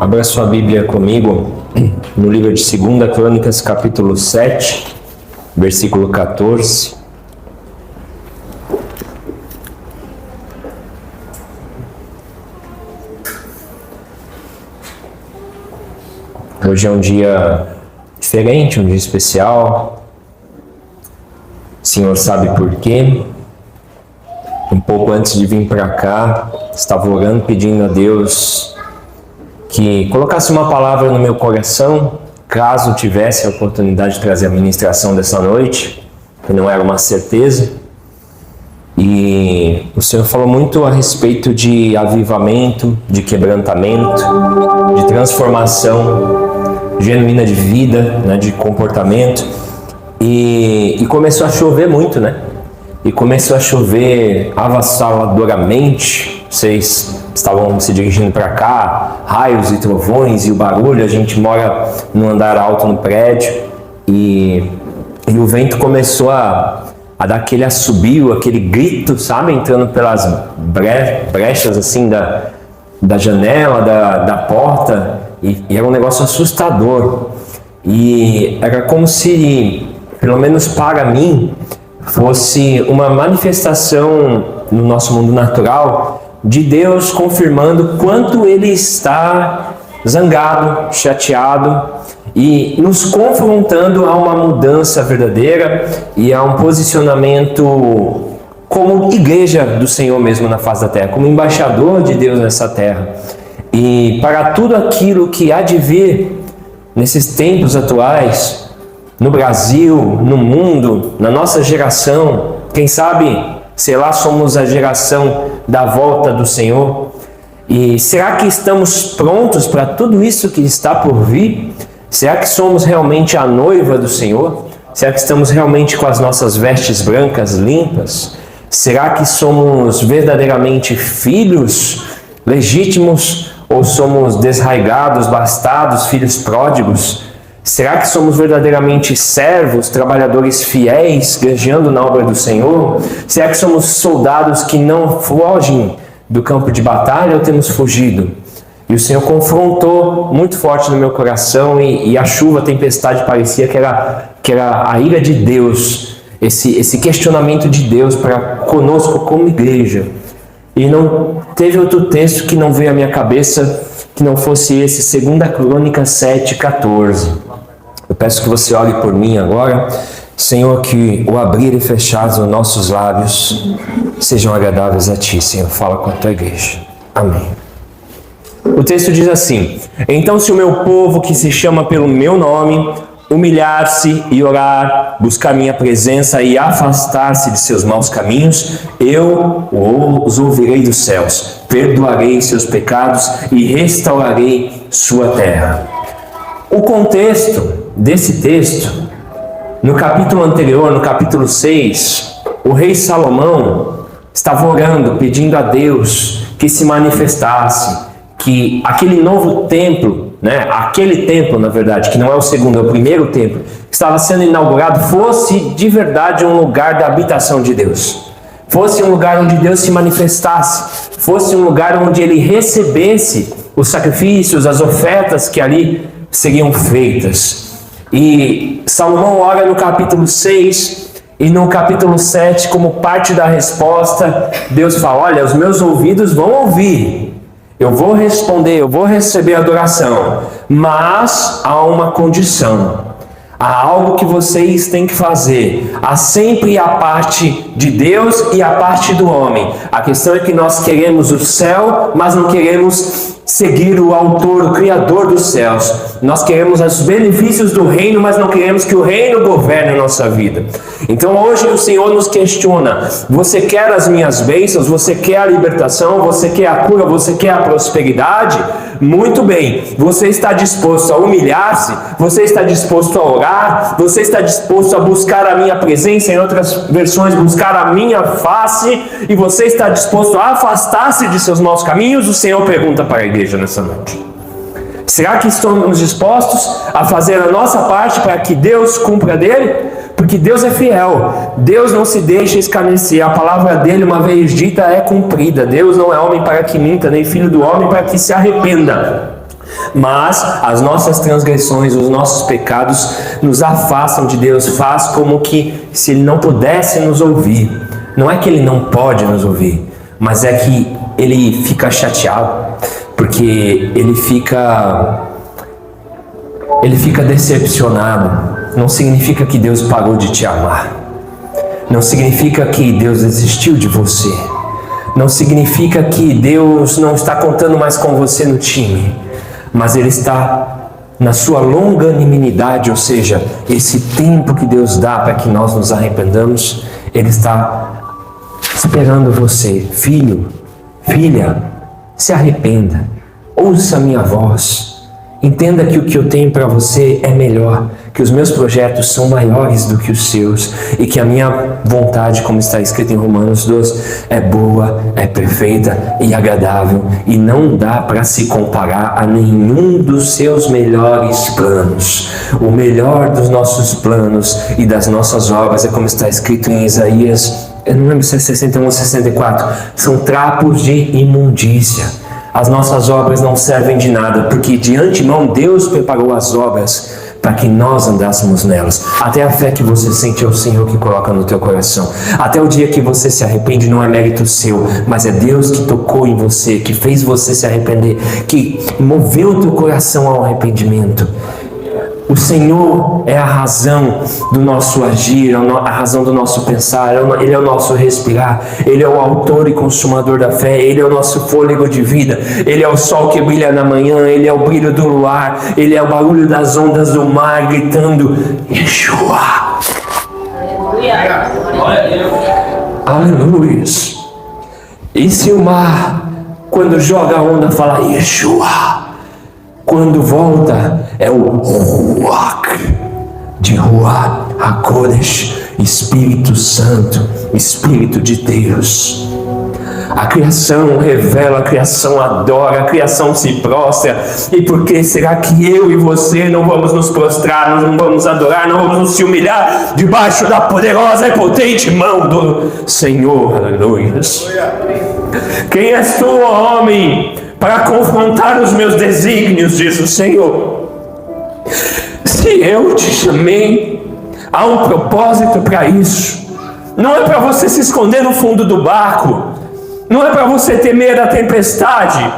Abra sua Bíblia comigo no livro de 2 Crônicas, capítulo 7, versículo 14. Hoje é um dia diferente, um dia especial. O Senhor sabe por quê. Um pouco antes de vir para cá, estava orando, pedindo a Deus que colocasse uma palavra no meu coração, caso tivesse a oportunidade de trazer a ministração dessa noite, que não era uma certeza. E o Senhor falou muito a respeito de avivamento, de quebrantamento, de transformação genuína de vida, né, de comportamento. E começou a chover muito, né? E começou a chover avassaladoramente. Vocês estavam se dirigindo para cá, raios e trovões e o barulho. A gente mora num andar alto no prédio e o vento começou a dar aquele assobio, aquele grito, sabe? Entrando pelas brechas assim da janela, da porta, e era um negócio assustador. E era como se, pelo menos para mim, fosse uma manifestação no nosso mundo natural de Deus confirmando quanto Ele está zangado, chateado e nos confrontando a uma mudança verdadeira e a um posicionamento como igreja do Senhor mesmo na face da terra, como embaixador de Deus nessa terra. E para tudo aquilo que há de vir nesses tempos atuais, no Brasil, no mundo, na nossa geração, quem sabe, sei lá, somos a geração da volta do Senhor. E será que estamos prontos para tudo isso que está por vir? Será que somos realmente a noiva do Senhor? Será que estamos realmente com as nossas vestes brancas limpas? Será que somos verdadeiramente filhos legítimos ou somos desraigados, bastardos, filhos pródigos? Será que somos verdadeiramente servos, trabalhadores fiéis, guerreando na obra do Senhor? Será que somos soldados que não fogem do campo de batalha ou temos fugido? E o Senhor confrontou muito forte no meu coração e a chuva, a tempestade, parecia que era a ira de Deus, esse questionamento de Deus para conosco como igreja. E não teve outro texto que não veio à minha cabeça que não fosse esse, 2 Crônicas 7, 14. Eu peço que você ore por mim agora. Senhor, que o abrir e fechar dos nossos lábios sejam agradáveis a Ti, Senhor. Fala com a Tua igreja. Amém. O texto diz assim: então se o meu povo que se chama pelo meu nome humilhar-se e orar, buscar minha presença e afastar-se de seus maus caminhos, eu os ouvirei dos céus, perdoarei seus pecados e restaurarei sua terra. O contexto desse texto, no capítulo anterior, no capítulo 6, o rei Salomão estava orando, pedindo a Deus que se manifestasse, que aquele novo templo, aquele templo, na verdade, que não é o segundo, é o primeiro templo, que estava sendo inaugurado, fosse de verdade um lugar da habitação de Deus. Fosse um lugar onde Deus se manifestasse, fosse um lugar onde Ele recebesse os sacrifícios, as ofertas que ali seriam feitas. E Salomão ora no capítulo 6 e no capítulo 7, como parte da resposta, Deus fala: olha, os meus ouvidos vão ouvir, eu vou responder, eu vou receber adoração, mas há uma condição. Há algo que vocês têm que fazer. Há sempre a parte de Deus e a parte do homem. A questão é que nós queremos o céu, mas não queremos seguir o autor, o criador dos céus. Nós queremos os benefícios do reino, mas não queremos que o reino governe a nossa vida. Então hoje o Senhor nos questiona: você quer as minhas bênçãos? Você quer a libertação? Você quer a cura? Você quer a prosperidade? Muito bem. Você está disposto a humilhar-se? Você está disposto a orar? Você está disposto a buscar a minha presença? Em outras versões, buscar a minha face? E você está disposto a afastar-se de seus maus caminhos? O Senhor pergunta para a igreja nessa noite. Será que estamos dispostos a fazer a nossa parte para que Deus cumpra dele? porque Deus é fiel. Deus não se deixa escarnecer. A palavra dele, uma vez dita, é cumprida. Deus não é homem para que minta, nem filho do homem para que se arrependa. Mas as nossas transgressões, os nossos pecados nos afastam de Deus. Faz como que se ele não pudesse nos ouvir. Não é que ele não pode nos ouvir, mas é que ele fica chateado, porque ele fica decepcionado. Não significa que Deus parou de te amar. Não significa que Deus desistiu de você. Não significa que Deus não está contando mais com você no time. Mas Ele está na sua longanimidade, ou seja, esse tempo que Deus dá para que nós nos arrependamos, Ele está esperando você. Filho, filha, se arrependa. Ouça a minha voz. Entenda que o que eu tenho para você é melhor, que os meus projetos são maiores do que os seus e que a minha vontade, como está escrito em Romanos 12, é boa, é perfeita e agradável, e não dá para se comparar a nenhum dos seus melhores planos. O melhor dos nossos planos e das nossas obras é como está escrito em Isaías, eu não lembro se é 61 ou 64, são trapos de imundícia. As nossas obras não servem de nada, porque de antemão Deus preparou as obras para que nós andássemos nelas. Até a fé que você sente é o Senhor que coloca no teu coração. Até o dia que você se arrepende não é mérito seu, mas é Deus que tocou em você, que fez você se arrepender, que moveu o teu coração ao arrependimento. O Senhor é a razão do nosso agir, a razão do nosso pensar, Ele é o nosso respirar, Ele é o autor e consumador da fé, Ele é o nosso fôlego de vida, Ele é o sol que brilha na manhã, Ele é o brilho do luar, Ele é o barulho das ondas do mar gritando, Yeshua! Aleluia! E se o mar, quando joga a onda, fala Yeshua? Quando volta, é o Ruach, de Ruach HaKodesh, Espírito Santo, Espírito de Deus. A criação revela, a criação adora, a criação se prostra. E por que será que eu e você não vamos nos prostrar, não vamos adorar, não vamos nos humilhar debaixo da poderosa e potente mão do Senhor? Aleluia. Quem és tu, homem, para confrontar os meus desígnios, diz o Senhor? Se eu te chamei, há um propósito para isso. Não é para você se esconder no fundo do barco. Não é para você temer a tempestade.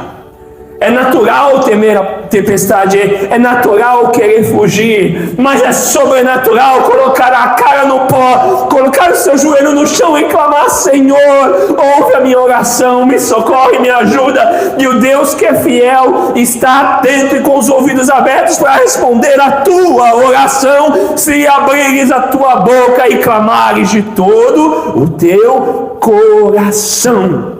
É natural temer a tempestade, é natural querer fugir, mas é sobrenatural colocar a cara no pó, colocar o seu joelho no chão e clamar: Senhor, ouve a minha oração, me socorre, me ajuda. E o Deus que é fiel está atento e com os ouvidos abertos para responder a tua oração, se abrires a tua boca e clamares de todo o teu coração.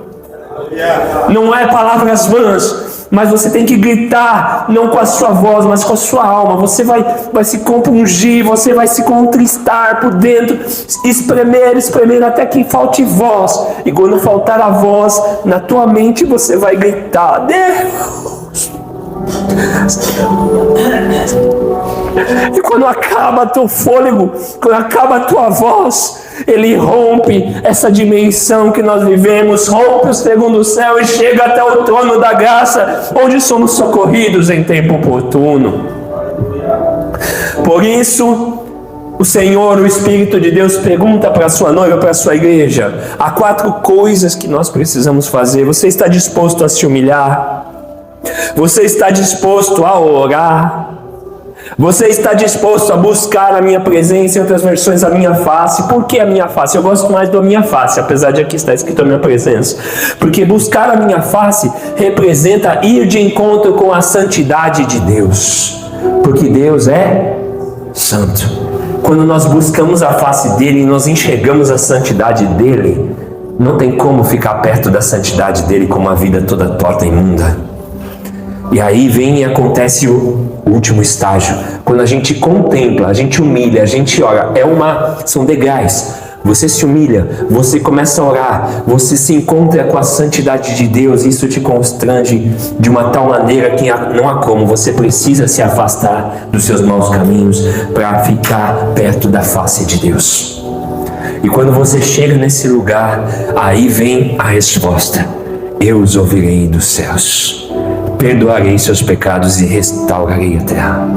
Não é palavras vãs, mas você tem que gritar, não com a sua voz, mas com a sua alma. Você vai se compungir, você vai se contristar por dentro, espremer até que falte voz. E quando faltar a voz, na tua mente você vai gritar: Deus! E quando acaba teu fôlego, quando acaba a tua voz, Ele rompe essa dimensão que nós vivemos, rompe o segundo céu e chega até o trono da graça, onde somos socorridos em tempo oportuno. Por isso, o Senhor, o Espírito de Deus, pergunta para a sua noiva, para a sua igreja: há 4 coisas que nós precisamos fazer. Você está disposto a se humilhar? Você está disposto a orar? Você está disposto a buscar a minha presença, em outras versões, a minha face? Por que a minha face? Eu gosto mais da minha face, apesar de aqui estar escrito a minha presença. Porque buscar a minha face representa ir de encontro com a santidade de Deus. Porque Deus é santo. Quando nós buscamos a face dele e nós enxergamos a santidade dele, não tem como ficar perto da santidade dele com uma vida toda torta e imunda. E aí vem e acontece o último estágio. Quando a gente contempla, a gente humilha, a gente ora. São degraus. Você se humilha, você começa a orar, você se encontra com a santidade de Deus, isso te constrange de uma tal maneira que não há como, você precisa se afastar dos seus maus caminhos para ficar perto da face de Deus. E quando você chega nesse lugar, aí vem a resposta: eu os ouvirei dos céus, perdoarei seus pecados e restaurarei a terra.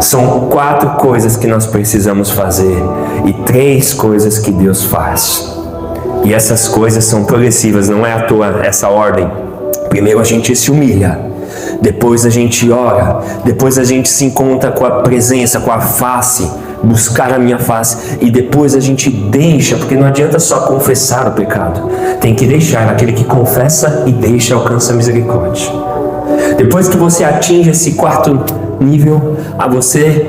São 4 coisas que nós precisamos fazer e 3 coisas que Deus faz. E essas coisas são progressivas, não é à toa essa ordem. Primeiro a gente se humilha, depois a gente ora, depois a gente se encontra com a presença, com a face, buscar a minha face, e depois a gente deixa, porque não adianta só confessar o pecado, tem que deixar. Aquele que confessa e deixa alcança a misericórdia. Depois que você atinge esse 4º nível, a você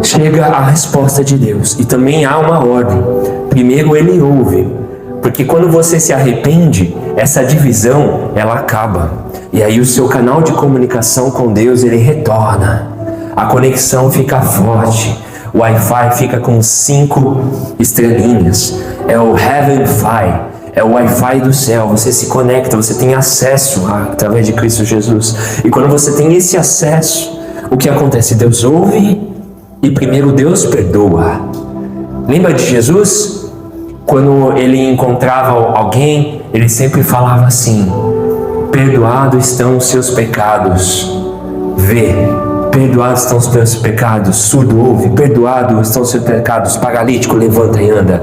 chega a resposta de Deus. E também há uma ordem. Primeiro ele ouve, porque quando você se arrepende, essa divisão ela acaba, e aí o seu canal de comunicação com Deus ele retorna, a conexão fica forte, o Wi-Fi fica com 5 estrelinhas, é o Heaven Fi, é o Wi-Fi do céu. Você se conecta, você tem acesso através de Cristo Jesus. E quando você tem esse acesso, o que acontece? Deus ouve e primeiro Deus perdoa. Lembra de Jesus? Quando ele encontrava alguém, ele sempre falava assim: perdoados estão os seus pecados. Vê, perdoados estão os seus pecados. Surdo ouve, perdoados estão os seus pecados. Paralítico, levanta e anda.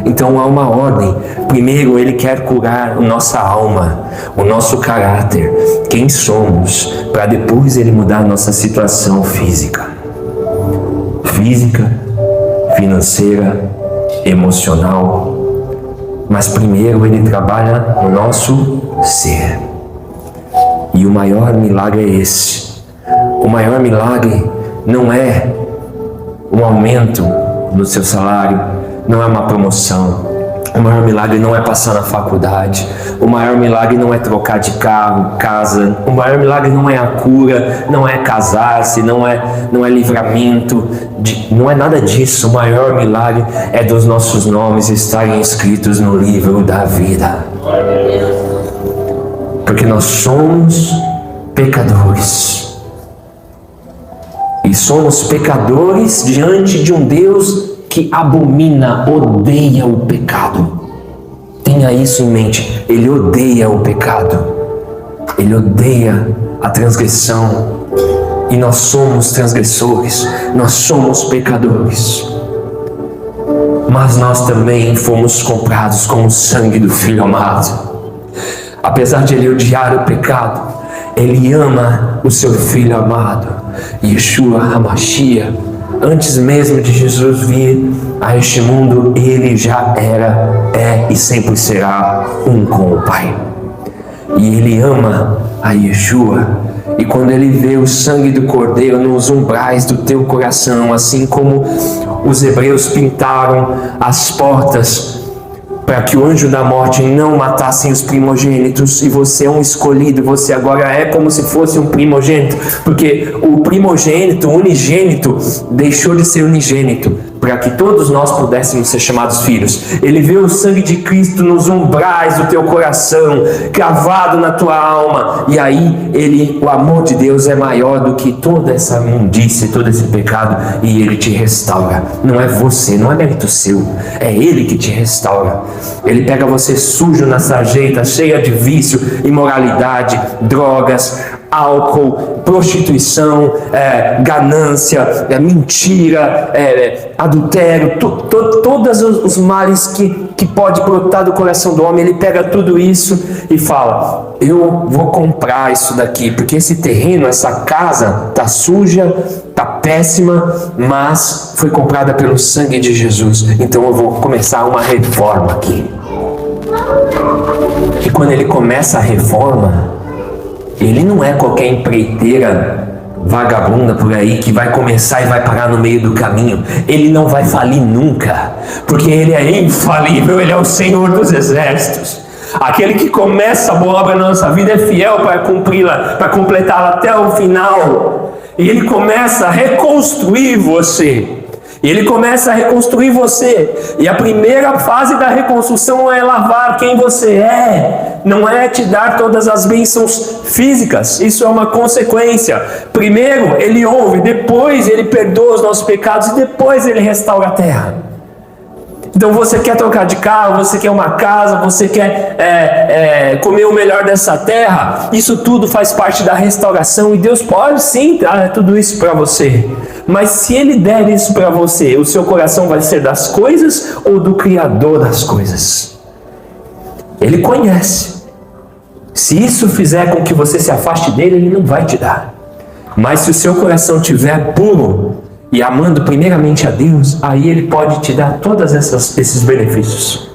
Então há uma ordem. Primeiro ele quer curar a nossa alma, o nosso caráter, quem somos, para depois ele mudar a nossa situação física, financeira, emocional. Mas primeiro ele trabalha no nosso ser. E o maior milagre é esse. O maior milagre não é um aumento no seu salário, não é uma promoção. O maior milagre não é passar na faculdade. O maior milagre não é trocar de carro, casa. O maior milagre não é a cura, não é casar-se, não é livramento, não é nada disso. O maior milagre é dos nossos nomes estarem escritos no livro da vida. Porque nós somos pecadores. E somos pecadores diante de um Deus que abomina, odeia o pecado. Tenha isso em mente. Ele odeia o pecado. Ele odeia a transgressão. E nós somos transgressores. Nós somos pecadores. Mas nós também fomos comprados com o sangue do Filho amado. Apesar de ele odiar o pecado, ele ama o seu Filho amado, Yeshua HaMashiach. Antes mesmo de Jesus vir a este mundo, ele já era, é e sempre será um com o Pai. E ele ama a Yeshua. E quando ele vê o sangue do Cordeiro nos umbrais do teu coração, assim como os hebreus pintaram as portas para que o anjo da morte não matassem os primogênitos, e você é um escolhido, você agora é como se fosse um primogênito, porque o primogênito, o unigênito, deixou de ser unigênito, para que todos nós pudéssemos ser chamados filhos. Ele vê o sangue de Cristo nos umbrais do teu coração, cravado na tua alma, e aí o amor de Deus é maior do que toda essa imundície, todo esse pecado, e ele te restaura. Não é você, não é mérito seu, é ele que te restaura. Ele pega você sujo na sarjeta, cheia de vício, imoralidade, drogas, álcool, prostituição, ganância, mentira, adultério, todos os males que pode brotar do coração do homem. Ele pega tudo isso e fala: eu vou comprar isso daqui, porque esse terreno, essa casa tá suja, tá péssima, mas foi comprada pelo sangue de Jesus, então eu vou começar uma reforma aqui. E quando ele começa a reforma, ele não é qualquer empreiteira vagabunda por aí que vai começar e vai parar no meio do caminho. Ele não vai falir nunca, porque ele é infalível, ele é o Senhor dos exércitos. Aquele que começa a boa obra na nossa vida é fiel para cumpri-la, para completá-la até o final. E ele começa a reconstruir você. E Ele começa a reconstruir você. E a primeira fase da reconstrução é lavar quem você é. Não é te dar todas as bênçãos físicas. Isso é uma consequência. Primeiro Ele ouve, depois Ele perdoa os nossos pecados e depois Ele restaura a terra. Então você quer trocar de carro, você quer uma casa, você quer comer o melhor dessa terra. Isso tudo faz parte da restauração e Deus pode sim dar tudo isso para você. Mas se Ele der isso para você, o seu coração vai ser das coisas ou do Criador das coisas? Ele conhece. Se isso fizer com que você se afaste dele, Ele não vai te dar. Mas se o seu coração estiver puro e amando primeiramente a Deus, aí Ele pode te dar todos esses benefícios.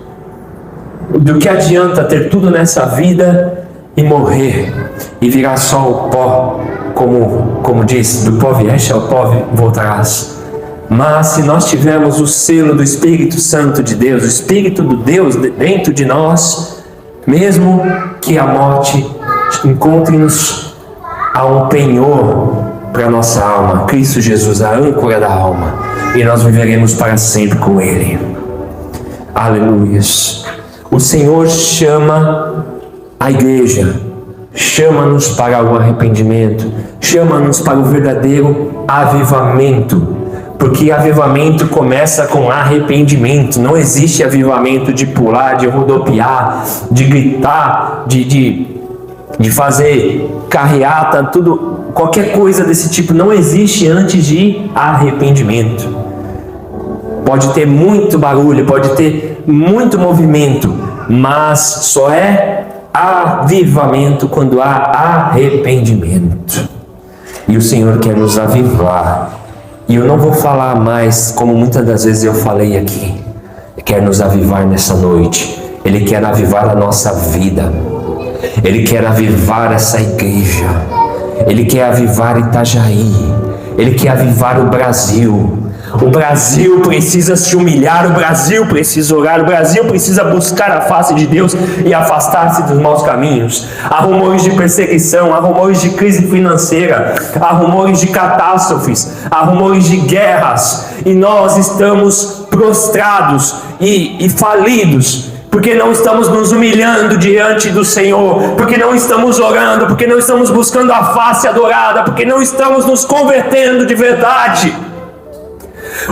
Do que adianta ter tudo nessa vida e morrer e virar só o pó, como diz, do pó vieste ao pó voltarás. Mas se nós tivermos o selo do Espírito Santo de Deus, o Espírito do Deus dentro de nós, mesmo que a morte encontre-nos a um penhor para nossa alma, Cristo Jesus, a âncora da alma, e nós viveremos para sempre com Ele. Aleluias. O Senhor chama a igreja, chama-nos para o arrependimento, chama-nos para o verdadeiro avivamento, porque avivamento começa com arrependimento. Não existe avivamento de pular, de rodopiar, de gritar, de fazer carreata, tudo. Qualquer coisa desse tipo não existe antes de arrependimento. Pode ter muito barulho, pode ter muito movimento, mas só é avivamento quando há arrependimento. E o Senhor quer nos avivar. E eu não vou falar mais como muitas das vezes eu falei aqui. Ele quer nos avivar nessa noite. Ele quer avivar a nossa vida. Ele quer avivar essa igreja. Ele quer avivar Itajaí. Ele quer avivar o Brasil. O Brasil precisa se humilhar, o Brasil precisa orar, o Brasil precisa buscar a face de Deus e afastar-se dos maus caminhos. Há rumores de perseguição, há rumores de crise financeira, há rumores de catástrofes, há rumores de guerras, e nós estamos prostrados e falidos, porque não estamos nos humilhando diante do Senhor, porque não estamos orando, porque não estamos buscando a face adorada, porque não estamos nos convertendo de verdade.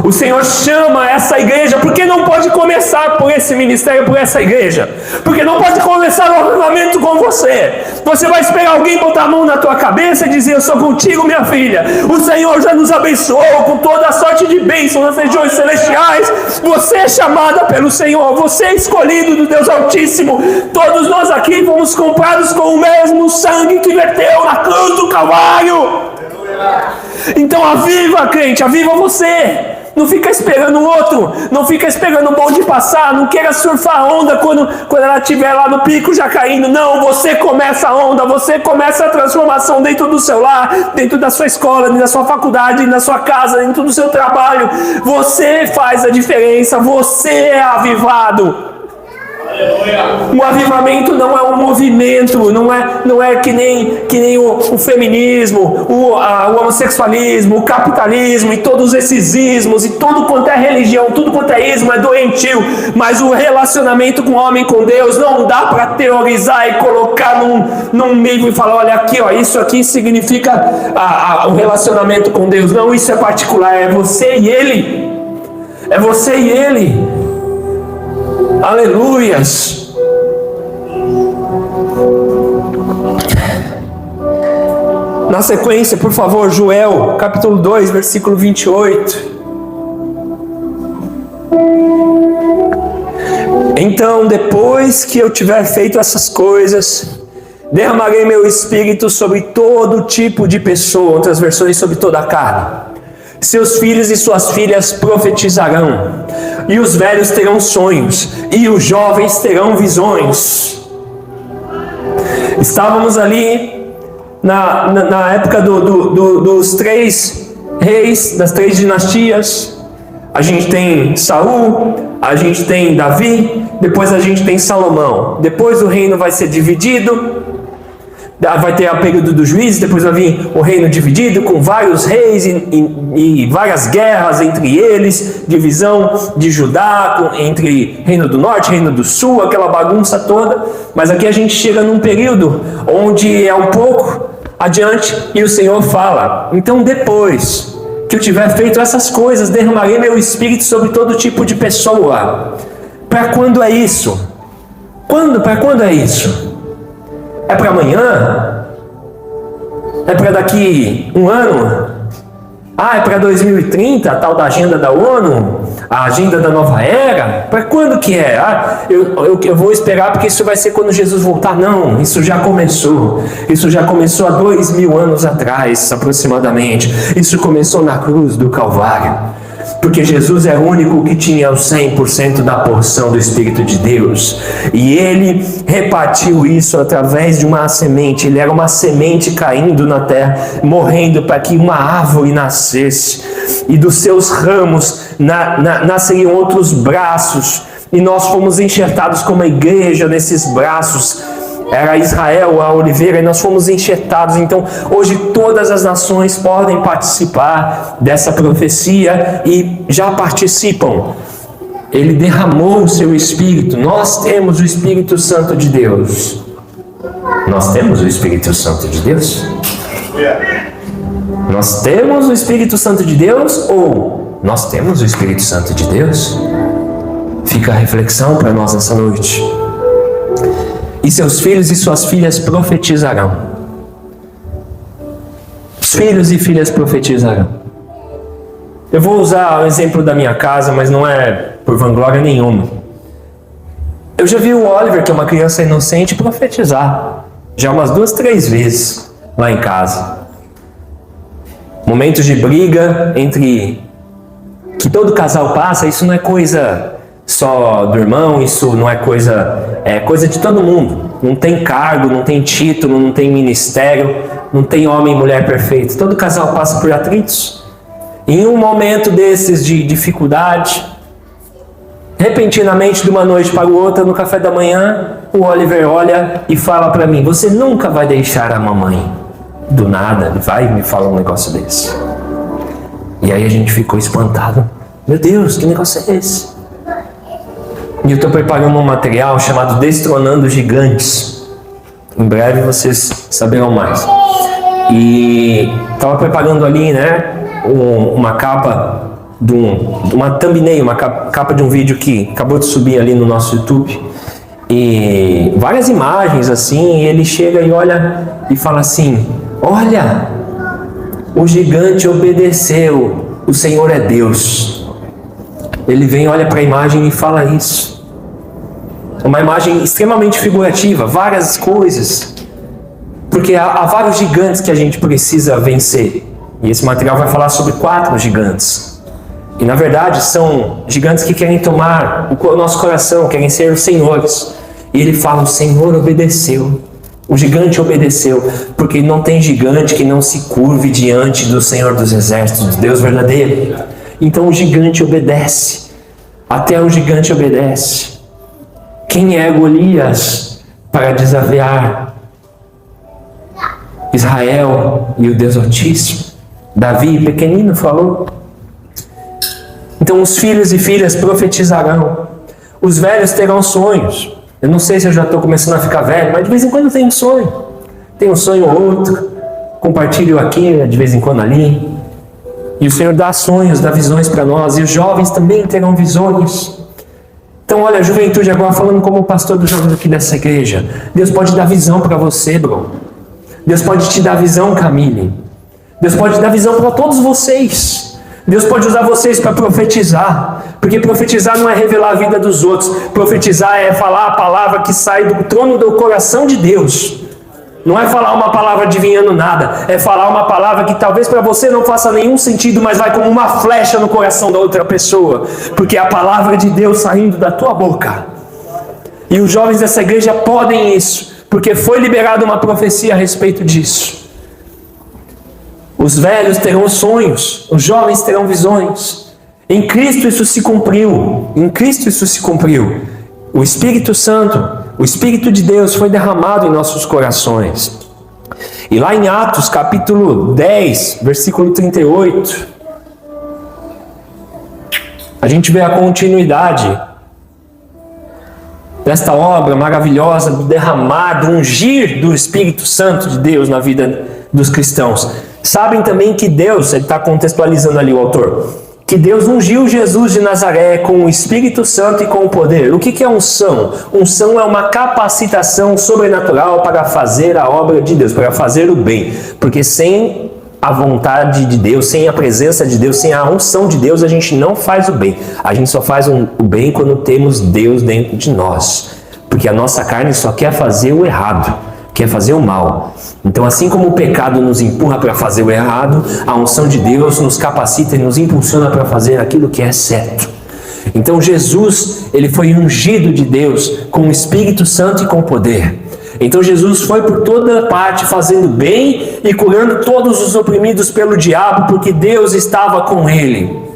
O Senhor chama essa igreja, porque não pode começar por esse ministério, por essa igreja, porque não pode começar o avivamento com você. Você vai esperar alguém botar a mão na tua cabeça e dizer: eu sou contigo, minha filha. O Senhor já nos abençoou com toda a sorte de bênção nas regiões celestiais. Você é chamada pelo Senhor, você é escolhido do Deus Altíssimo. Todos nós aqui fomos comprados com o mesmo sangue que verteu na cruz do Calvário. Então aviva, crente, aviva você. Não fica esperando o outro, não fica esperando o bonde passar, não queira surfar a onda quando ela estiver lá no pico já caindo. Não, você começa a onda, você começa a transformação dentro do seu lar, dentro da sua escola, dentro da sua faculdade, dentro da sua casa, dentro do seu trabalho. Você faz a diferença, você é avivado. O avivamento não é um movimento, não é que nem o feminismo, o homossexualismo, o capitalismo e todos esses ismos e tudo quanto é religião, tudo quanto é ismo é doentio. Mas o relacionamento com o homem, com Deus, não dá para teorizar e colocar num livro e falar: olha aqui, ó, isso aqui significa o relacionamento com Deus. Não, isso é particular, é você e Ele. É você e Ele. Aleluias. Na sequência, por favor, Joel, capítulo 2, versículo 28. Então, depois que eu tiver feito essas coisas, derramarei meu espírito sobre todo tipo de pessoa. Outras versões, sobre toda a carne. Seus filhos e suas filhas profetizarão, e os velhos terão sonhos, e os jovens terão visões. Estávamos ali na época dos 3 reis, das 3 dinastias. A gente tem Saul, a gente tem Davi, depois a gente tem Salomão. Depois o reino vai ser dividido. Vai ter o período dos juízes, depois vai vir o reino dividido com vários reis e várias guerras entre eles, divisão de Judá entre reino do norte, reino do sul, aquela bagunça toda. Mas aqui a gente chega num período onde é um pouco adiante e o Senhor fala: então depois que eu tiver feito essas coisas, derramarei meu espírito sobre todo tipo de pessoa. Para quando é isso? Para quando é isso? É para amanhã? É para daqui um ano? É para 2030, a tal da agenda da ONU? A agenda da nova era? Para quando que é? Eu vou esperar porque isso vai ser quando Jesus voltar. Não, isso já começou. Isso já começou há 2000 anos atrás, aproximadamente. Isso começou na cruz do Calvário. Porque Jesus é o único que tinha o 100% da porção do Espírito de Deus. E Ele repartiu isso através de uma semente. Ele era uma semente caindo na terra, morrendo para que uma árvore nascesse. E dos seus ramos nasceriam outros braços. E nós fomos enxertados como igreja nesses braços. Era Israel, a oliveira, e nós fomos enxertados. Então, hoje todas as nações podem participar dessa profecia e já participam. Ele derramou o seu Espírito. Nós temos o Espírito Santo de Deus. Nós temos o Espírito Santo de Deus? Nós temos o Espírito Santo de Deus ou nós temos o Espírito Santo de Deus? Fica a reflexão para nós nessa noite. E seus filhos e suas filhas profetizarão. Os filhos e filhas profetizarão. Eu vou usar o exemplo da minha casa, mas não é por vanglória nenhuma. Eu já vi o Oliver, que é uma criança inocente, profetizar. Já umas 2, 3 vezes lá em casa. Momentos de briga entre que todo casal passa, isso não é coisa só do irmão, isso não é coisa de todo mundo. Não tem cargo, não tem título, não tem ministério, não tem homem e mulher perfeito. Todo casal passa por atritos. Em um momento desses de dificuldade, repentinamente, de uma noite para outra, no café da manhã, o Oliver olha e fala para mim: você nunca vai deixar a mamãe. Do nada, ele vai e me fala um negócio desse. E aí a gente ficou espantado. Meu Deus, que negócio é esse? E eu estou preparando um material chamado Destronando Gigantes. Em breve vocês saberão mais. E estava preparando ali, uma capa uma thumbnail, uma capa de um vídeo que acabou de subir ali no nosso YouTube. E várias imagens assim, e ele chega e olha e fala assim: olha, o gigante obedeceu, o Senhor é Deus. Ele vem, olha para a imagem e fala isso. Uma imagem extremamente figurativa, várias coisas. Porque há vários gigantes que a gente precisa vencer. E esse material vai falar sobre 4 gigantes. E na verdade são gigantes que querem tomar o nosso coração, querem ser os senhores. E ele fala: o Senhor obedeceu. O gigante obedeceu. Porque não tem gigante que não se curve diante do Senhor dos Exércitos, Deus verdadeiro. Então o gigante obedece. Até o gigante obedece. Quem é Golias para desafiar Israel e o Deus Altíssimo? Davi, pequenino, falou. Então os filhos e filhas profetizarão. Os velhos terão sonhos. Eu não sei se eu já estou começando a ficar velho, mas de vez em quando eu tenho um sonho. Tem um sonho ou outro. Compartilho aqui, de vez em quando ali. E o Senhor dá sonhos, dá visões para nós. E os jovens também terão visões. Então, olha, a juventude agora, falando como pastor dos jovens aqui dessa igreja. Deus pode dar visão para você, bro. Deus pode te dar visão, Camille. Deus pode dar visão para todos vocês. Deus pode usar vocês para profetizar. Porque profetizar não é revelar a vida dos outros. Profetizar é falar a palavra que sai do trono do coração de Deus. Não é falar uma palavra adivinhando nada. É falar uma palavra que talvez para você não faça nenhum sentido, mas vai como uma flecha no coração da outra pessoa. Porque é a palavra de Deus saindo da tua boca. E os jovens dessa igreja podem isso. Porque foi liberada uma profecia a respeito disso. Os velhos terão sonhos. Os jovens terão visões. Em Cristo isso se cumpriu. Em Cristo isso se cumpriu. O Espírito Santo, o Espírito de Deus foi derramado em nossos corações. E lá em Atos, capítulo 10, versículo 38, a gente vê a continuidade desta obra maravilhosa do derramar, do ungir do Espírito Santo de Deus na vida dos cristãos. Sabem também que Deus, ele está contextualizando ali o autor, que Deus ungiu Jesus de Nazaré com o Espírito Santo e com o poder. O que é unção? Unção é uma capacitação sobrenatural para fazer a obra de Deus, para fazer o bem. Porque sem a vontade de Deus, sem a presença de Deus, sem a unção de Deus, a gente não faz o bem. A gente só faz o bem quando temos Deus dentro de nós. Porque a nossa carne só quer fazer o errado, quer fazer o mal. Então, assim como o pecado nos empurra para fazer o errado, a unção de Deus nos capacita e nos impulsiona para fazer aquilo que é certo. Então, Jesus, ele foi ungido de Deus com o Espírito Santo e com poder. Então, Jesus foi por toda parte fazendo bem e curando todos os oprimidos pelo diabo, porque Deus estava com ele.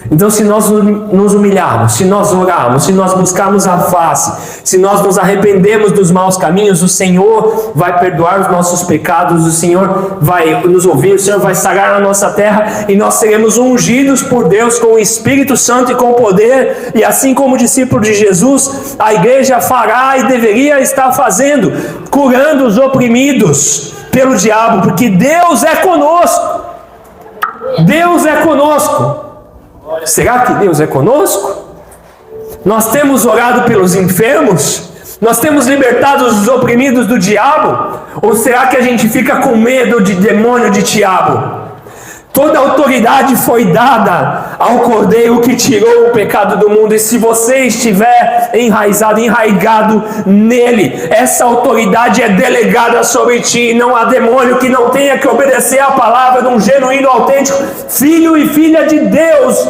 Então, se nós nos humilharmos, se nós orarmos, se nós buscarmos a face, se nós nos arrependemos dos maus caminhos, o Senhor vai perdoar os nossos pecados, o Senhor vai nos ouvir, o Senhor vai sarar a nossa terra e nós seremos ungidos por Deus com o Espírito Santo e com poder. E assim como discípulo de Jesus, a igreja fará e deveria estar fazendo, curando os oprimidos pelo diabo, porque Deus é conosco. Deus é conosco. Será que Deus é conosco? Nós temos orado pelos enfermos? Nós temos libertado os oprimidos do diabo? Ou será que a gente fica com medo de demônio de diabo? Toda a autoridade foi dada ao Cordeiro que tirou o pecado do mundo. E se você estiver enraigado nele, essa autoridade é delegada sobre ti. Não há demônio que não tenha que obedecer à palavra de um genuíno, autêntico filho e filha de Deus.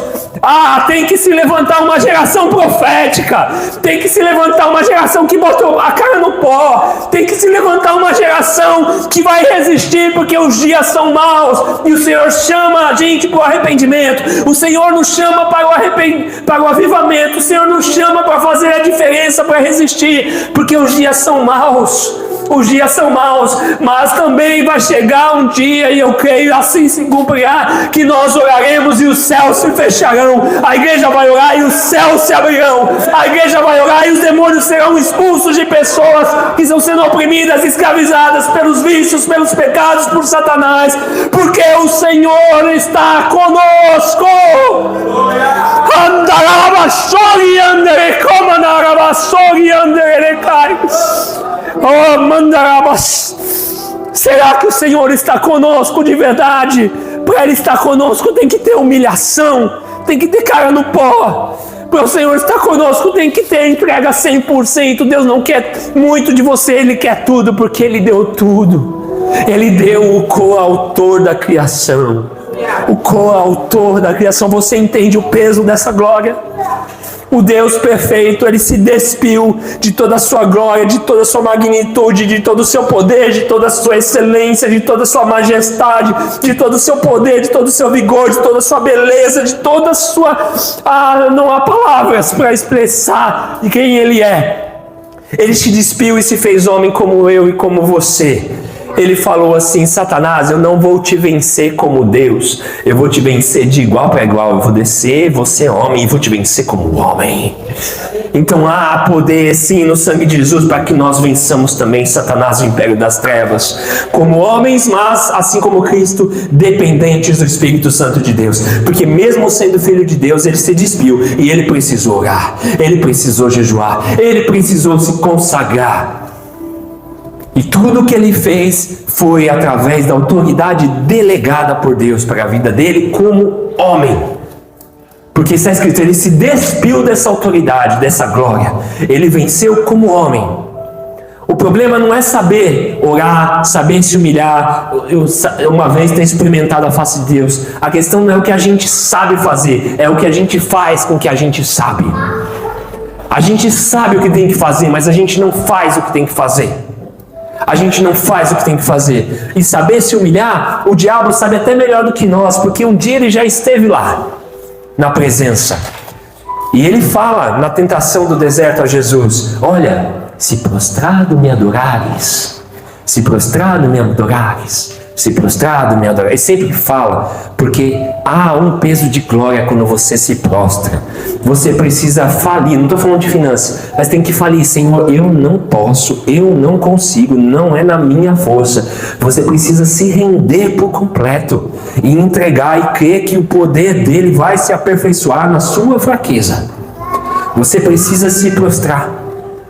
Tem que se levantar uma geração profética. Tem que se levantar uma geração que botou a cara no pó. Tem que se levantar uma geração que vai resistir, porque os dias são maus. E o Senhor chama a gente para o arrependimento. O Senhor nos chama para o avivamento. O Senhor nos chama para fazer a diferença, para resistir, porque os dias são maus. Os dias são maus, mas também vai chegar um dia, e eu creio assim se cumprirá, que nós oraremos e os céus se fecharão. A igreja vai orar e os céus se abrirão. A igreja vai orar e os demônios serão expulsos de pessoas que estão sendo oprimidas, escravizadas pelos vícios, pelos pecados, por Satanás, porque o Senhor está conosco. Oh, mandarabas. Será que o Senhor está conosco de verdade? Para Ele estar conosco tem que ter humilhação, tem que ter cara no pó. Para o Senhor estar conosco tem que ter entrega 100%. Deus não quer muito de você, Ele quer tudo, porque Ele deu tudo. Ele deu o coautor da criação. O coautor da criação. Você entende o peso dessa glória? O Deus perfeito, Ele se despiu de toda a sua glória, de toda a sua magnitude, de todo o seu poder, de toda a sua excelência, de toda a sua majestade, de todo o seu poder, de todo o seu vigor, de toda a sua beleza, de toda a sua... não há palavras para expressar de quem Ele é. Ele se despiu e se fez homem como eu e como você. Ele falou assim: Satanás, eu não vou te vencer como Deus, eu vou te vencer de igual para igual, eu vou descer, vou ser homem e vou te vencer como homem. Então há poder sim no sangue de Jesus para que nós vençamos também Satanás, o império das trevas, como homens, mas assim como Cristo, dependentes do Espírito Santo de Deus, porque mesmo sendo filho de Deus, Ele se despiu e Ele precisou orar, Ele precisou jejuar, Ele precisou se consagrar. E tudo o que Ele fez foi através da autoridade delegada por Deus para a vida dele como homem. Porque está escrito, Ele se despiu dessa autoridade, dessa glória. Ele venceu como homem. O problema não é saber orar, saber se humilhar. Eu uma vez tenho experimentado a face de Deus. A questão não é o que a gente sabe fazer, é o que a gente faz com o que a gente sabe. A gente sabe o que tem que fazer, mas a gente não faz o que tem que fazer. A gente não faz o que tem que fazer. E saber se humilhar, o diabo sabe até melhor do que nós, porque um dia ele já esteve lá, na presença. E ele fala na tentação do deserto a Jesus: olha, se prostrado me adorares, Se prostrado me adorares, se prostrado me adorares. Ele sempre fala, porque há um peso de glória quando você se prostra. Você precisa falir, não estou falando de finanças, mas tem que falir. Senhor, eu não posso, eu não consigo, não é na minha força. Você precisa se render por completo e entregar e crer que o poder dele vai se aperfeiçoar na sua fraqueza. Você precisa se prostrar.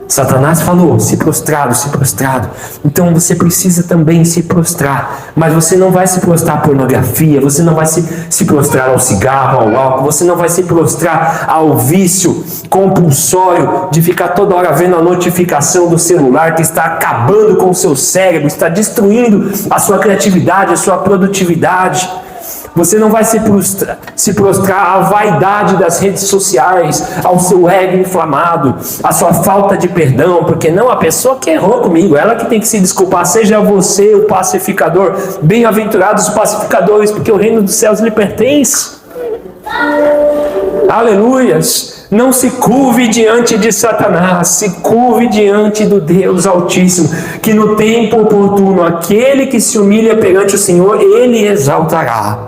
Satanás falou, se prostrado, se prostrado. Então você precisa também se prostrar. Mas você não vai se prostrar à pornografia, você não vai se prostrar ao cigarro, ao álcool, você não vai se prostrar ao vício compulsório de ficar toda hora vendo a notificação do celular que está acabando com o seu cérebro, está destruindo a sua criatividade, a sua produtividade. Você não vai se prostrar à vaidade das redes sociais, ao seu ego inflamado, à sua falta de perdão, porque não a pessoa que errou comigo, ela que tem que se desculpar, seja você o pacificador. Bem-aventurados os pacificadores, porque o reino dos céus lhe pertence. Aleluias! Não se curve diante de Satanás, se curve diante do Deus Altíssimo, que no tempo oportuno, aquele que se humilha perante o Senhor, ele exaltará.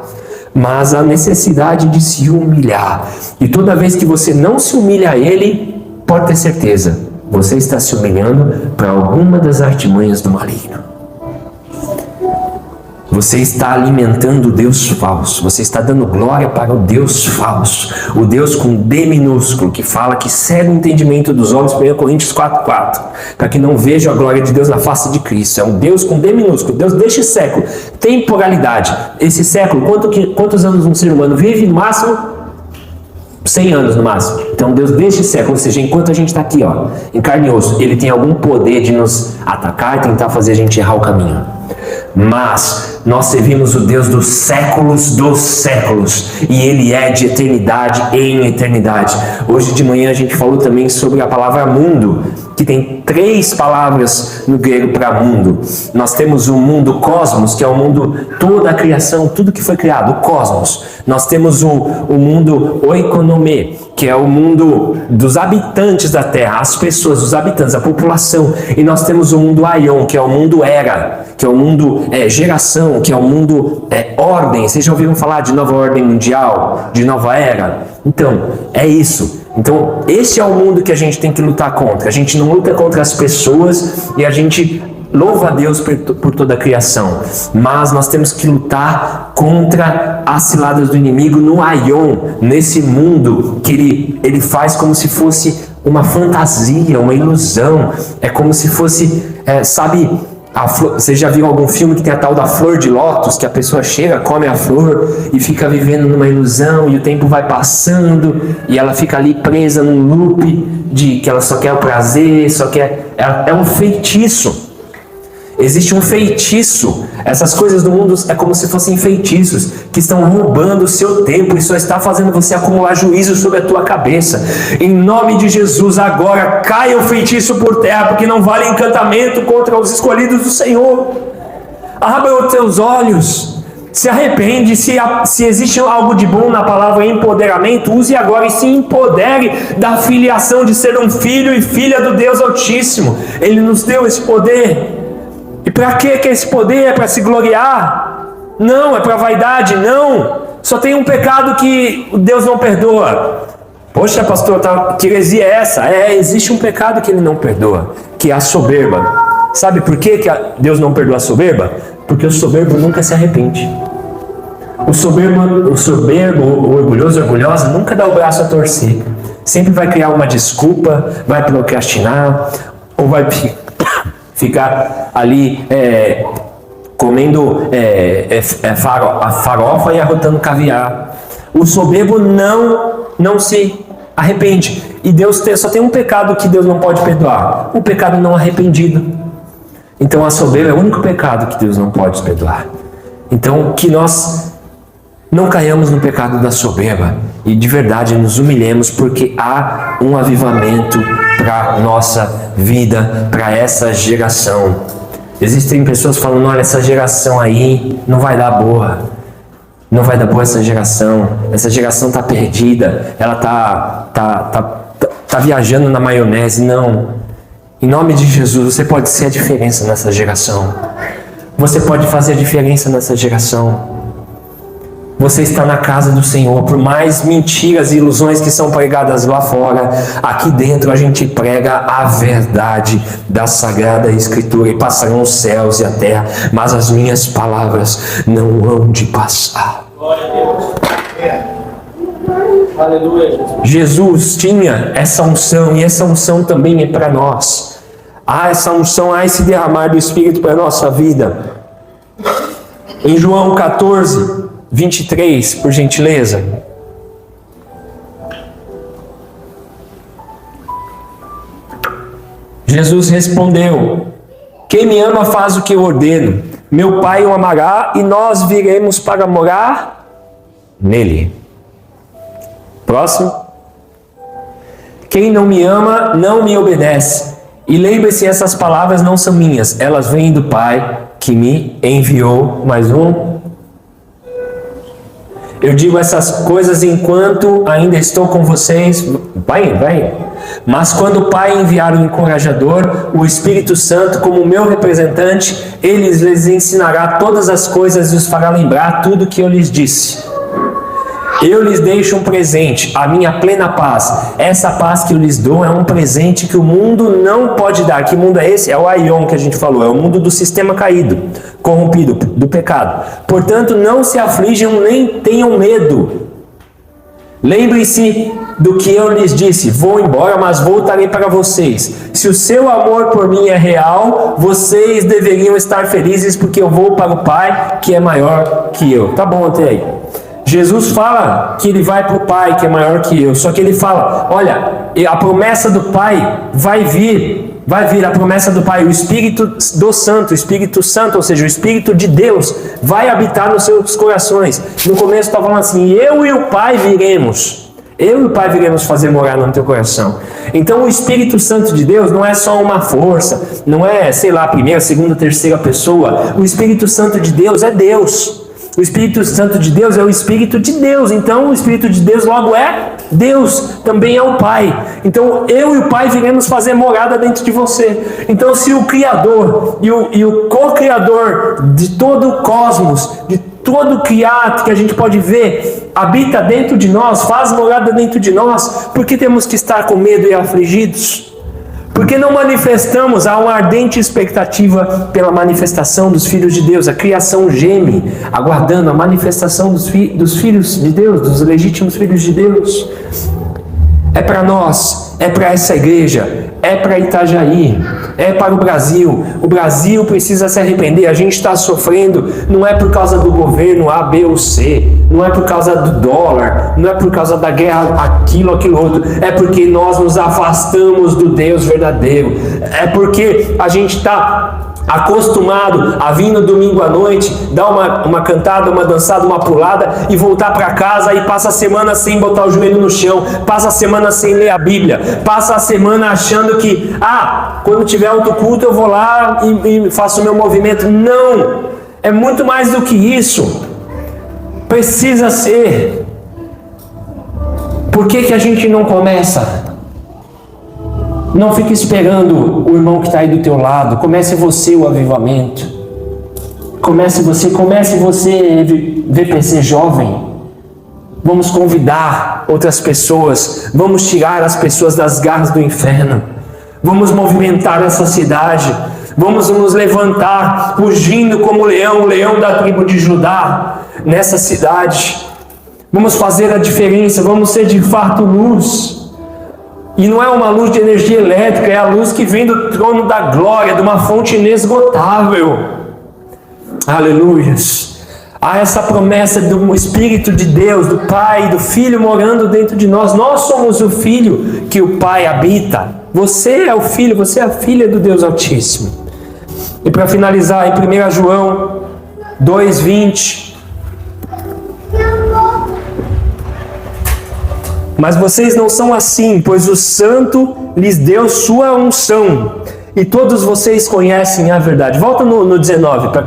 Mas a necessidade de se humilhar. E toda vez que você não se humilha a Ele, pode ter certeza, você está se humilhando para alguma das artimanhas do maligno. Você está alimentando o Deus falso. Você está dando glória para o Deus falso. O Deus com D minúsculo, que fala que cega o entendimento dos homens, 1 Coríntios 4:4. Para que não vejam a glória de Deus na face de Cristo. É um Deus com D minúsculo. Deus deste século. Temporalidade. Esse século, quantos anos um ser humano vive? No máximo 100 anos no máximo. Então Deus deste século, ou seja, enquanto a gente está aqui, em carne e osso, Ele tem algum poder de nos atacar e tentar fazer a gente errar o caminho. Mas nós servimos o Deus dos séculos e Ele é de eternidade em eternidade. Hoje de manhã a gente falou também sobre a palavra mundo, que tem 3 palavras no grego para mundo. Nós temos o mundo cosmos, que é o mundo, toda a criação, tudo que foi criado, o cosmos. Nós temos o mundo oikonomê, que é o mundo dos habitantes da Terra, as pessoas, os habitantes, a população. E nós temos o mundo aion, que é o mundo era, que é o mundo geração, que é o mundo ordem. Vocês já ouviram falar de nova ordem mundial, de nova era? Então, é isso. Então, esse é o mundo que a gente tem que lutar contra. A gente não luta contra as pessoas e a gente louva a Deus por toda a criação. Mas nós temos que lutar contra as ciladas do inimigo no aion, nesse mundo que ele faz como se fosse uma fantasia, uma ilusão. É como se fosse, sabe... Vocês já viram algum filme que tem a tal da flor de lótus, que a pessoa chega, come a flor e fica vivendo numa ilusão e o tempo vai passando e ela fica ali presa num loop de que ela só quer o prazer, é um feitiço. Existe um feitiço. Essas coisas do mundo é como se fossem feitiços que estão roubando o seu tempo e só está fazendo você acumular juízo sobre a tua cabeça. Em nome de Jesus, agora caia o feitiço por terra, porque não vale encantamento contra os escolhidos do Senhor. Abra os teus olhos. Se arrepende, se existe algo de bom na palavra empoderamento, use agora e se empodere da filiação de ser um filho e filha do Deus Altíssimo. Ele nos deu esse poder. E para que esse poder? É para se gloriar? Não, é para vaidade? Não. Só tem um pecado que Deus não perdoa. Poxa, pastor, que heresia é essa? Existe um pecado que Ele não perdoa, que é a soberba. Sabe por que Deus não perdoa a soberba? Porque o soberbo nunca se arrepende. O soberbo, o orgulhoso, a orgulhosa, nunca dá o braço a torcer. Sempre vai criar uma desculpa, vai procrastinar, ou vai ficar ali comendo a farofa e arrotando caviar. O soberbo não se arrepende. E Deus só tem um pecado que Deus não pode perdoar: o pecado não arrependido. Então a soberba é o único pecado que Deus não pode perdoar. Então que nós não caiamos no pecado da soberba e de verdade nos humilhemos, porque há um avivamento para a nossa vida, para essa geração. Existem pessoas falando: olha, essa geração aí não vai dar boa. Não vai dar boa essa geração está perdida, ela tá viajando na maionese. Não. Em nome de Jesus, você pode ser a diferença nessa geração. Você pode fazer a diferença nessa geração. Você está na casa do Senhor. Por mais mentiras e ilusões que são pregadas lá fora, aqui dentro a gente prega a verdade da Sagrada Escritura. E passarão os céus e a terra, mas as minhas palavras não hão de passar. Glória a Deus. Aleluia. Jesus tinha essa unção, e essa unção também é para nós. Há essa unção, há esse derramar do Espírito para a nossa vida. Em João 14, 23, por gentileza. Jesus respondeu: quem me ama faz o que eu ordeno. Meu Pai o amará e nós viremos para morar nele. Próximo. Quem não me ama não me obedece. E lembre-se, essas palavras não são minhas, elas vêm do Pai que me enviou. Mais um. Eu digo essas coisas enquanto ainda estou com vocês. Vai. Mas quando o Pai enviar o encorajador, o Espírito Santo, como meu representante, ele lhes ensinará todas as coisas e os fará lembrar tudo que eu lhes disse. Eu lhes deixo um presente, a minha plena paz. Essa paz que eu lhes dou é um presente que o mundo não pode dar. Que mundo é esse? É o Aion que a gente falou, é o mundo do sistema caído, corrompido, do pecado. Portanto, não se aflijam nem tenham medo. Lembrem-se do que eu lhes disse: vou embora, mas voltarei para vocês. Se o seu amor por mim é real, vocês deveriam estar felizes, porque eu vou para o Pai, que é maior que eu. Tá bom até aí. Jesus fala que ele vai para o Pai, que é maior que eu. Só que ele fala: olha, a promessa do Pai vai vir a promessa do Pai, o Espírito do Santo, o Espírito Santo, ou seja, o Espírito de Deus, vai habitar nos seus corações. No começo estava falando assim: eu e o Pai viremos. Eu e o Pai viremos fazer morar no teu coração. Então o Espírito Santo de Deus não é só uma força, não é, sei lá, primeira, segunda, terceira pessoa. O Espírito Santo de Deus é Deus. O Espírito Santo de Deus é o Espírito de Deus. Então o Espírito de Deus logo é Deus, também é o Pai. Então eu e o Pai viremos fazer morada dentro de você. Então se o Criador e o co-criador de todo o cosmos, de todo o criado que a gente pode ver, habita dentro de nós, faz morada dentro de nós, por que temos que estar com medo e afligidos? Porque não manifestamos a uma ardente expectativa pela manifestação dos filhos de Deus. A criação geme, aguardando a manifestação dos filhos de Deus, dos legítimos filhos de Deus. É para nós, é para essa igreja, é para Itajaí, é para o Brasil. O Brasil precisa se arrepender. A gente está sofrendo, não é por causa do governo A, B ou C, não é por causa do dólar, não é por causa da guerra, aquilo outro, é porque nós nos afastamos do Deus verdadeiro, é porque a gente está acostumado a vir no domingo à noite, dar uma cantada, uma dançada, uma pulada e voltar para casa e passa a semana sem botar o joelho no chão, passa a semana sem ler a Bíblia, passa a semana achando que, quando tiver outro culto eu vou lá e faço o meu movimento. Não! É muito mais do que isso. Precisa ser. Por que a gente não começa? Não fique esperando o irmão que está aí do teu lado. Comece você o avivamento. Comece você, VPC jovem. Vamos convidar outras pessoas. Vamos tirar as pessoas das garras do inferno. Vamos movimentar essa cidade. Vamos nos levantar, rugindo como leão, o leão da tribo de Judá, nessa cidade. Vamos fazer a diferença, vamos ser de fato luz. E não é uma luz de energia elétrica, é a luz que vem do trono da glória, de uma fonte inesgotável. Aleluias. Há essa promessa do Espírito de Deus, do Pai e do Filho morando dentro de nós. Nós somos o Filho que o Pai habita. Você é o Filho, você é a filha do Deus Altíssimo. E para finalizar, em 1 João 2:20. Mas vocês não são assim, pois o Santo lhes deu sua unção. E todos vocês conhecem a verdade. Volta no 19, para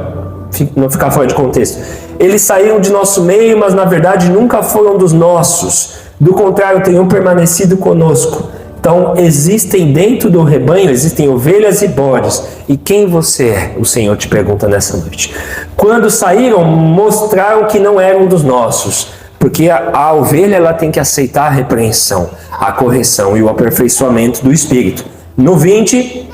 não ficar fora de contexto. Eles saíram de nosso meio, mas na verdade nunca foram dos nossos. Do contrário, tenham permanecido conosco. Então, existem dentro do rebanho, existem ovelhas e bodes. E quem você é? O Senhor te pergunta nessa noite. Quando saíram, mostraram que não eram dos nossos. Porque a ovelha ela tem que aceitar a repreensão, a correção e o aperfeiçoamento do Espírito. No 20,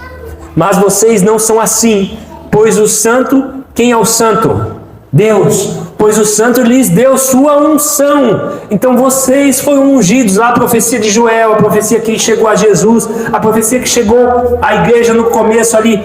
mas vocês não são assim, pois o santo, quem é o santo? Deus. Pois o santo lhes deu sua unção. Então vocês foram ungidos. Lá a profecia de Joel, a profecia que chegou a Jesus, a profecia que chegou à igreja no começo ali,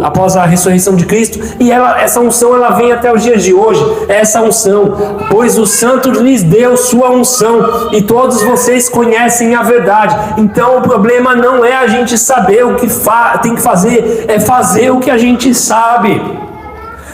após a ressurreição de Cristo. E essa unção ela vem até os dias de hoje. Essa unção, pois o santo lhes deu sua unção, e todos vocês conhecem a verdade. Então o problema não é a gente saber o que tem que fazer, é fazer o que a gente sabe.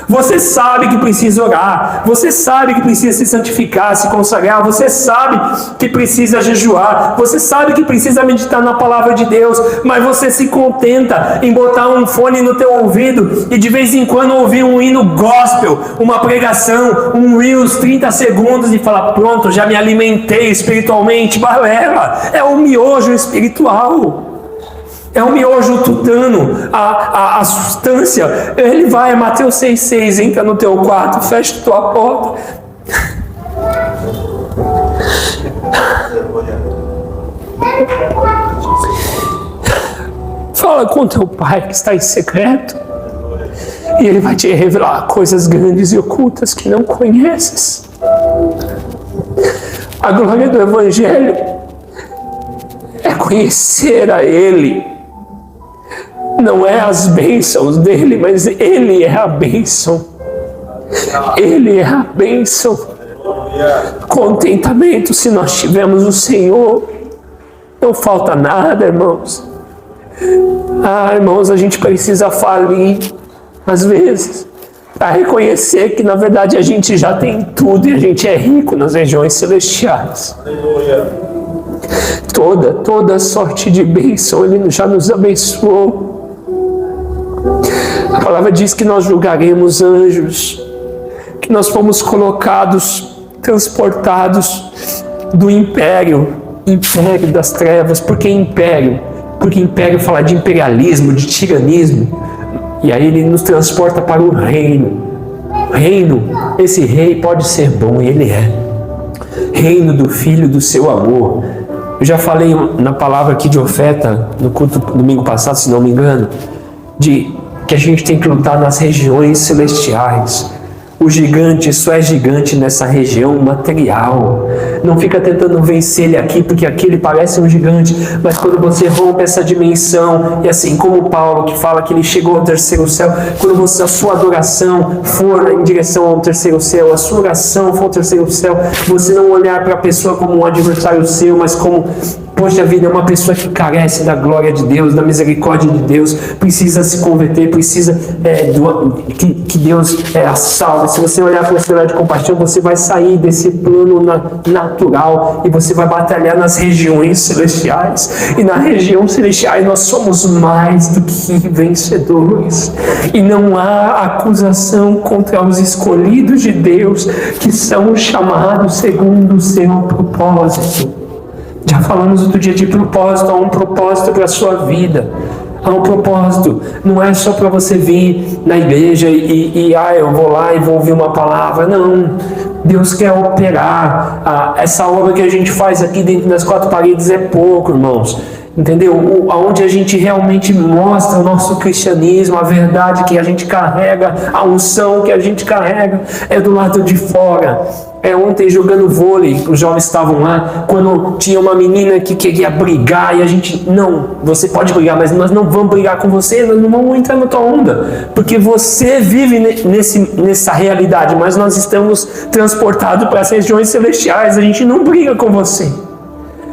Você sabe que precisa orar, você sabe que precisa se santificar, se consagrar, você sabe que precisa jejuar, você sabe que precisa meditar na palavra de Deus, mas você se contenta em botar um fone no teu ouvido e de vez em quando ouvir um hino gospel, uma pregação, um Reels 30 segundos e falar: pronto, já me alimentei espiritualmente. Balela, é o miojo espiritual. É o miojo tutano, a substância. Ele vai, Mateus 6,6, entra no teu quarto, fecha tua porta. Fala com teu pai que está em secreto. E ele vai te revelar coisas grandes e ocultas que não conheces. A glória do Evangelho é conhecer a Ele. Não é as bênçãos dele, mas Ele é a bênção. Ele é a bênção. Contentamento, se nós tivermos o Senhor, não falta nada, irmãos. Irmãos, a gente precisa falir, às vezes, para reconhecer que, na verdade, a gente já tem tudo e a gente é rico nas regiões celestiais. Toda sorte de bênção Ele já nos abençoou. A palavra diz que nós julgaremos anjos, que nós fomos colocados, transportados do império das trevas. Por que império? Porque império fala de imperialismo, de tiranismo. E aí Ele nos transporta para o reino. Reino, esse rei pode ser bom, e Ele é. Reino do Filho do seu amor. Eu já falei na palavra aqui de oferta, no culto domingo passado, se não me engano, de que a gente tem que lutar nas regiões celestiais. O gigante só é gigante nessa região material. Não fica tentando vencer ele aqui, porque aqui ele parece um gigante. Mas quando você rompe essa dimensão, e assim como Paulo, que fala que ele chegou ao terceiro céu, quando a sua adoração for em direção ao terceiro céu, a sua oração for ao terceiro céu, você não olhar para a pessoa como um adversário seu, mas como: poxa vida, é uma pessoa que carece da glória de Deus, da misericórdia de Deus, precisa se converter, precisa que Deus a salve. Se você olhar para esse olhar de compaixão, você vai sair desse plano natural e você vai batalhar nas regiões celestiais. E na região celestial nós somos mais do que vencedores. E não há acusação contra os escolhidos de Deus, que são chamados segundo o seu propósito. Já falamos outro dia de propósito. Há um propósito para a sua vida. Há um propósito. Não é só para você vir na igreja eu vou lá e vou ouvir uma palavra. Não. Deus quer operar. Essa obra que a gente faz aqui dentro das quatro paredes é pouco, irmãos. Entendeu? Aonde a gente realmente mostra o nosso cristianismo, a verdade que a gente carrega, a unção que a gente carrega, é do lado de fora. Ontem jogando vôlei, os jovens estavam lá, quando tinha uma menina que queria brigar, e a gente: não, você pode brigar, mas nós não vamos brigar com você, nós não vamos entrar na tua onda, porque você vive nessa realidade, mas nós estamos transportados para as regiões celestiais. A gente não briga com você,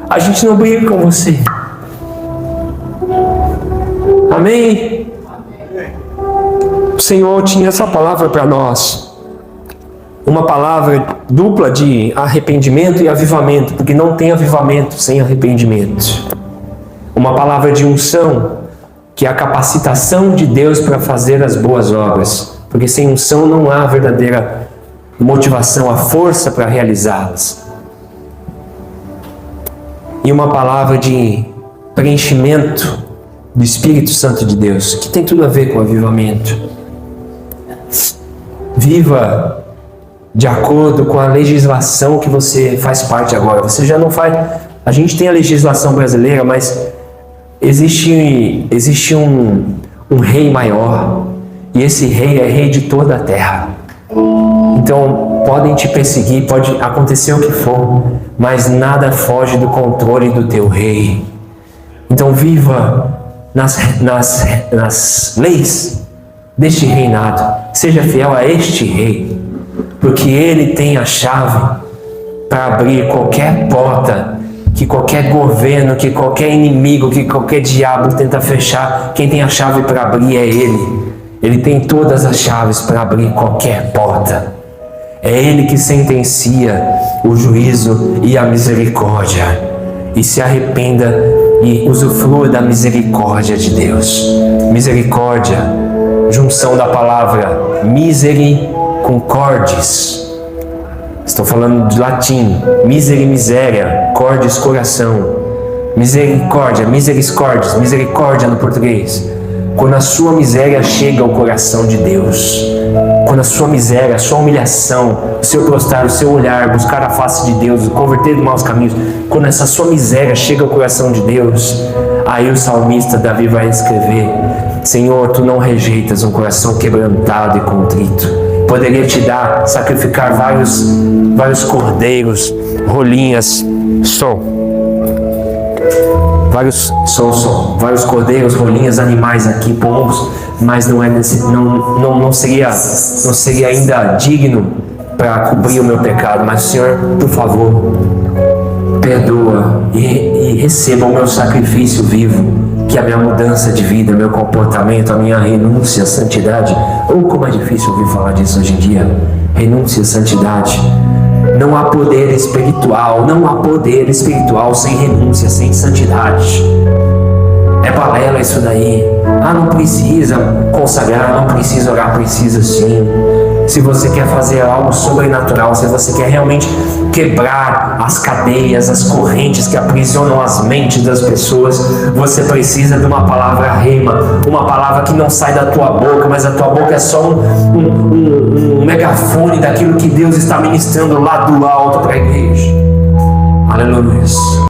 a gente não briga com você. Amém? O Senhor tinha essa palavra para nós, uma palavra dupla de arrependimento e avivamento, porque não tem avivamento sem arrependimento. Uma palavra de unção, que é a capacitação de Deus para fazer as boas obras, porque sem unção não há verdadeira motivação, a força para realizá-las. e uma palavra de preenchimento do Espírito Santo de Deus, que tem tudo a ver com avivamento. Viva de acordo com a legislação que você faz parte agora. Você já não faz... A gente tem a legislação brasileira, mas existe um rei maior, e esse rei é rei de toda a terra. Então, podem te perseguir, pode acontecer o que for, mas nada foge do controle do teu rei. Então, viva nas leis deste reinado. Seja fiel a este rei, porque ele tem a chave para abrir qualquer porta que qualquer governo, que qualquer inimigo, que qualquer diabo tenta fechar. Quem tem a chave para abrir é ele. Ele tem todas as chaves para abrir qualquer porta. É ele que sentencia o juízo e a misericórdia. E se arrependa e usufrua da misericórdia de Deus. Misericórdia, junção da palavra misericordes. Estou falando de latim. Miséria, cordes, coração. Misericórdia, misericórdia no português. Quando a sua miséria chega ao coração de Deus, quando a sua miséria, a sua humilhação, o seu prostrar, o seu olhar, buscar a face de Deus, converter dos maus caminhos, quando essa sua miséria chega ao coração de Deus, aí o salmista Davi vai escrever: Senhor, tu não rejeitas um coração quebrantado e contrito. Poderia te dar, sacrificar vários cordeiros, rolinhas, vários cordeiros, rolinhas, animais aqui, pombos, mas não seria ainda digno para cobrir o meu pecado. Mas, Senhor, por favor, perdoa e receba o meu sacrifício vivo, que é a minha mudança de vida, meu comportamento, a minha renúncia à santidade. Como é difícil ouvir falar disso hoje em dia. Renúncia à santidade. Não há poder espiritual sem renúncia, sem santidade. É balela isso daí. Não precisa consagrar, não precisa orar, precisa sim. Se você quer fazer algo sobrenatural, se você quer realmente quebrar as cadeias, as correntes que aprisionam as mentes das pessoas, você precisa de uma palavra rema, uma palavra que não sai da tua boca, mas a tua boca é só um megafone daquilo que Deus está ministrando lá do alto para a igreja. Aleluia.